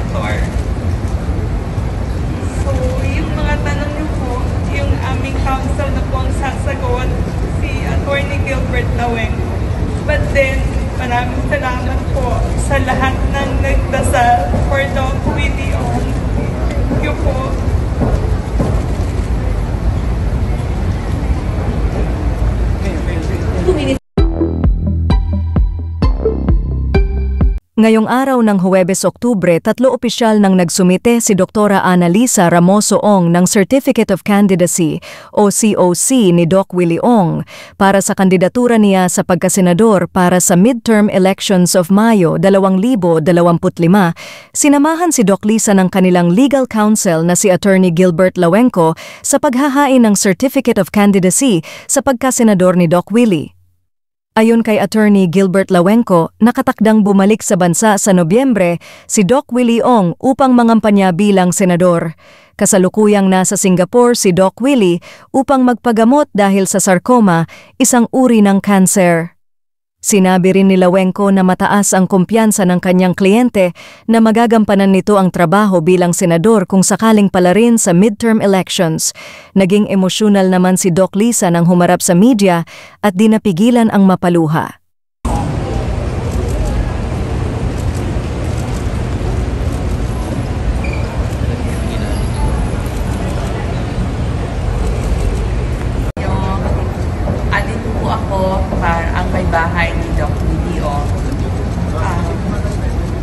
Senator. So, yung mga tanong niyo po, yung aming counsel na po ang sasagot, si Attorney Gilbert Lawenco. But then, maraming salamat po sa lahat ng nagdasal for Doc Willie Ong. Thank you po. Ngayong araw ng Huwebes, Oktubre, 3 opisyal nang nagsumite si Dr. Annalisa Ramoso Ong ng Certificate of Candidacy o COC ni Doc Willie Ong para sa kandidatura niya sa pagkasenador para sa midterm elections of Mayo 2025. Sinamahan si Doc Lisa ng kanilang legal counsel na si Attorney Gilbert Lawenco sa paghahain ng Certificate of Candidacy sa pagkasenador ni Doc Willie. Ayon kay Attorney Gilbert Lawenco, nakatakdang bumalik sa bansa sa Nobyembre si Doc Willie Ong upang mangampanya bilang senador. Kasalukuyang nasa Singapore si Doc Willie upang magpagamot dahil sa sarcoma, isang uri ng cancer. Sinabi rin ni Lawenco na mataas ang kumpiyansa ng kanyang kliyente na magagampanan nito ang trabaho bilang senador kung sakaling pala rin sa midterm elections. Naging emosyonal naman si Doc Lisa nang humarap sa media at di napigilan ang mapaluha. Bahay ni Doc Willie Ong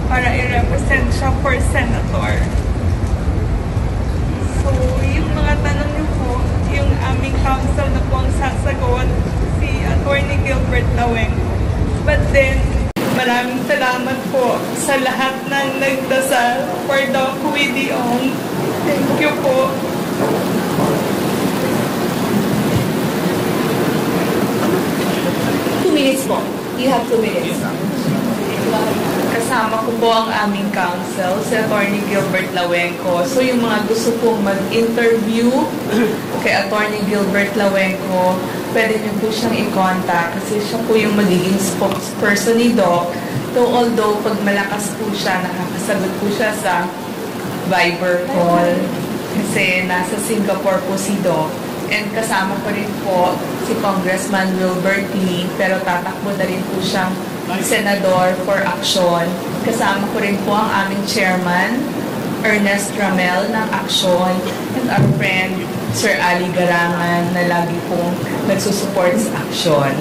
para i-represent siya for senator. So, yung mga tanong niyo po, yung aming counsel na po ang sasagot, si Attorney Gilbert Lawenco. But then, maraming salamat po sa lahat ng nagdasal for Doc Willie Ong. Thank you po. Minutes po. You have 2 minutes. Kasama ko po ang aming counsel, si Attorney Gilbert Lawenco. So yung mga gusto pong mag-interview kay Attorney Gilbert Lawenco, pwede niyo po siyang i-contact kasi siya po yung magiging spokesperson ni Doc. So although pag malakas po siya, nakakasagot po siya sa Viber call kasi nasa Singapore po si Doc. And kasama ko rin po si Congressman Wilbert Lee, pero tatakbo na rin po siyang senador for action. Kasama ko rin po ang aming chairman, Ernest Ramel ng Action, and our friend, Sir Ali Garangan, na lagi pong nagsusupport sa Action.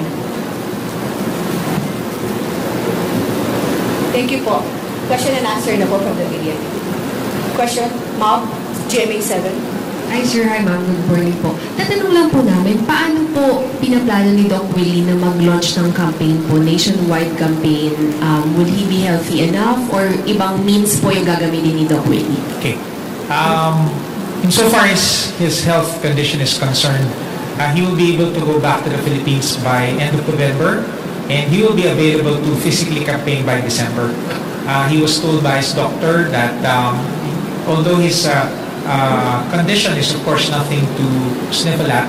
Thank you po. Question and answer na po from the media. Question, Ma'am, GMA7. Hi sir, hi ma'am, good morning po. Tatanong lang po namin, paano po pinaplano ni Doc Willie na mag-launch ng campaign po, nationwide campaign? Will he be healthy enough or ibang means po yung gagamitin ni Doc Willie? Okay. Insofar as his health condition is concerned, he will be able to go back to the Philippines by end of November and he will be available to physically campaign by December. He was told by his doctor that although his condition is of course nothing to sniffle at.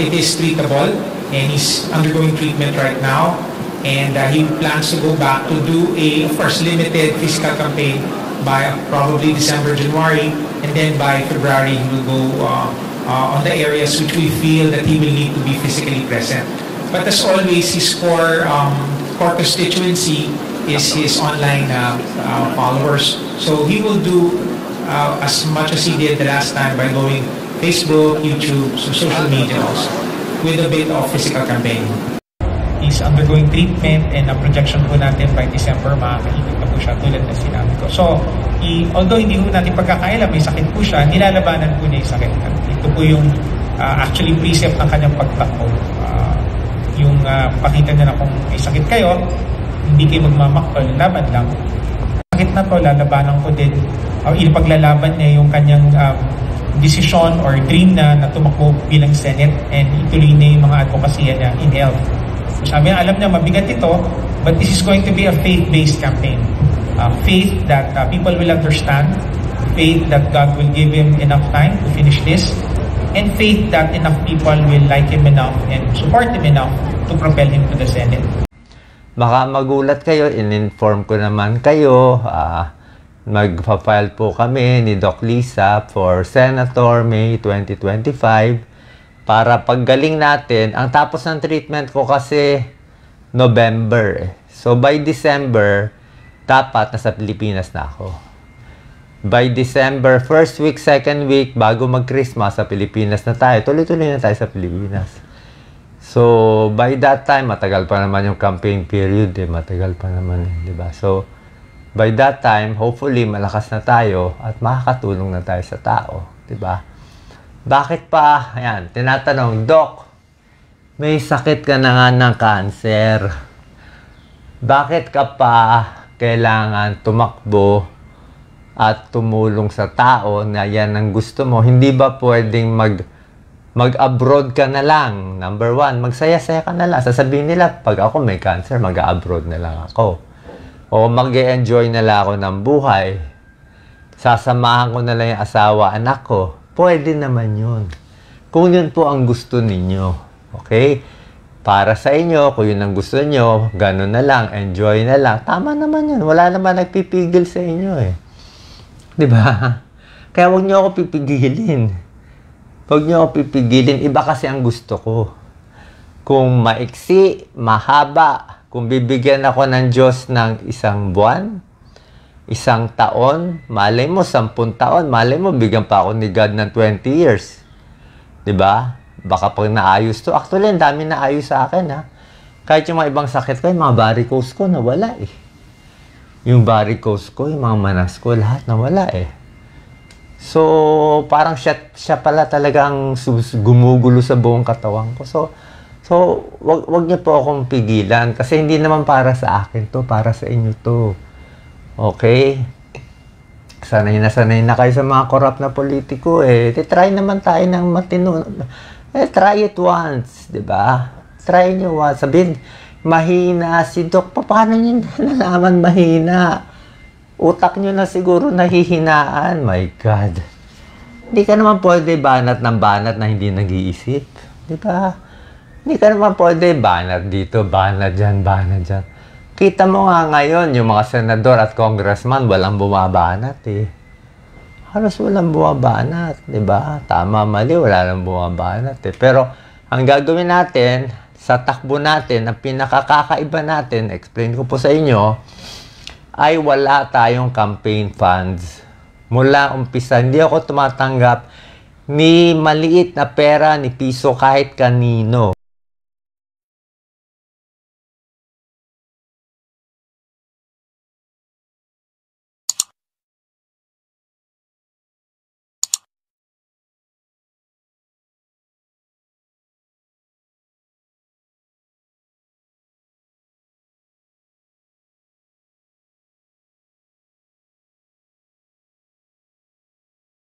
It is treatable and he's undergoing treatment right now and he plans to go back to do a, of course, limited physical campaign by probably December, January, and then by February he will go on the areas which we feel that he will need to be physically present. But as always, his core constituency is his online followers. So he will do as much as he did the last time by going Facebook, YouTube, so social media also, with a bit of physical campaign. He's undergoing treatment and ang projection po natin by December, makakaikot na po siya tulad na sinabi ko. So, although hindi po natin pagkakailan, may sakit po siya, nilalabanan po niya yung sakit. Ito po yung actually precept ng kanyang pagtakbo. Yung pakita niya na kung may sakit kayo, hindi kayo magmamaktol, laban lang. Sakit na to, lalabanan ko din. Ipaglalaban niya yung kanyang desisyon or dream na tumakbo bilang Senate and ituloy niya yung mga advokasya niya in health. Sabi niya, alam niya, mabigat ito, but this is going to be a faith-based campaign. Faith that people will understand, faith that God will give him enough time to finish this, and faith that enough people will like him enough and support him enough to propel him to the Senate. Baka magulat kayo, in-inform ko naman kayo Magpa-file po kami ni Doc Lisa for Senator May 2025 para paggaling natin. Ang tapos ng treatment ko kasi November eh. So by December, dapat nasa Pilipinas na ako. By December, first week, second week, bago mag-Christmas sa Pilipinas na tayo. Tuloy-tuloy na tayo sa Pilipinas. So by that time, matagal pa naman yung campaign period eh. Matagal pa naman eh, di ba? So by that time, hopefully, malakas na tayo at makakatulong na tayo sa tao. Diba? Bakit pa? Ayan, tinatanong, Doc, may sakit ka na nga ng cancer. Bakit ka pa kailangan tumakbo at tumulong sa tao na yan ang gusto mo? Hindi ba pwedeng mag-abroad ka na lang? Number one, magsaya-saya ka na lang. Sasabihin nila, pag ako may cancer, mag-abroad na lang ako. O mag-e-enjoy na lang ako ng buhay. Sasamahan ko na lang yung asawa, anak ko. Pwede naman yun. Kung yun po ang gusto ninyo. Okay? Para sa inyo, kung yun ang gusto nyo, ganun na lang, enjoy na lang. Tama naman yun. Wala naman nagpipigil sa inyo eh. Diba? Kaya huwag nyo ako pipigilin. Huwag nyo ako pipigilin. Iba kasi ang gusto ko. Kung maiksi, mahaba, kung bibigyan ako ng Diyos ng 1 buwan, 1 taon, malay mo 10 taon, malay mo bigyan pa ako ni God ng 20 years. 'Di ba? Baka pag naayos to. Actually, ang dami naayos sa akin ha. Kahit yung mga ibang sakit ko, yung mga varicose ko nawala eh. Yung varicose ko, yung mga manas ko, lahat nawala eh. So, parang siya pala talagang gumugulo sa buong katawan ko. So, wag niyo po akong pigilan kasi hindi naman para sa akin to, para sa inyo to. Okay? Sanay na kayo sa mga corrupt na politiko eh. Try naman tayo ng matino. Try it once, 'di ba? Try niyo once. Sabihin, mahina si Doc. Paano niyo nalaman mahina? Utak niyo na siguro nahihinaan. My God. Hindi ka naman pwede banat ng banat na hindi nag-iisip. 'Di ba? Hindi ka naman pwede banat dito, banat dyan, banat dyan. Kita mo nga ngayon, yung mga senador at congressman, walang bumabanat eh. Halos walang bumabanat, di ba? Tama, mali, wala lang bumabanat eh. Pero, ang gagawin natin, sa takbo natin, ang pinakakakaiba natin, explain ko po sa inyo, ay wala tayong campaign funds. Mula umpisa, hindi ako tumatanggap ni maliit na pera, ni piso, kahit kanino.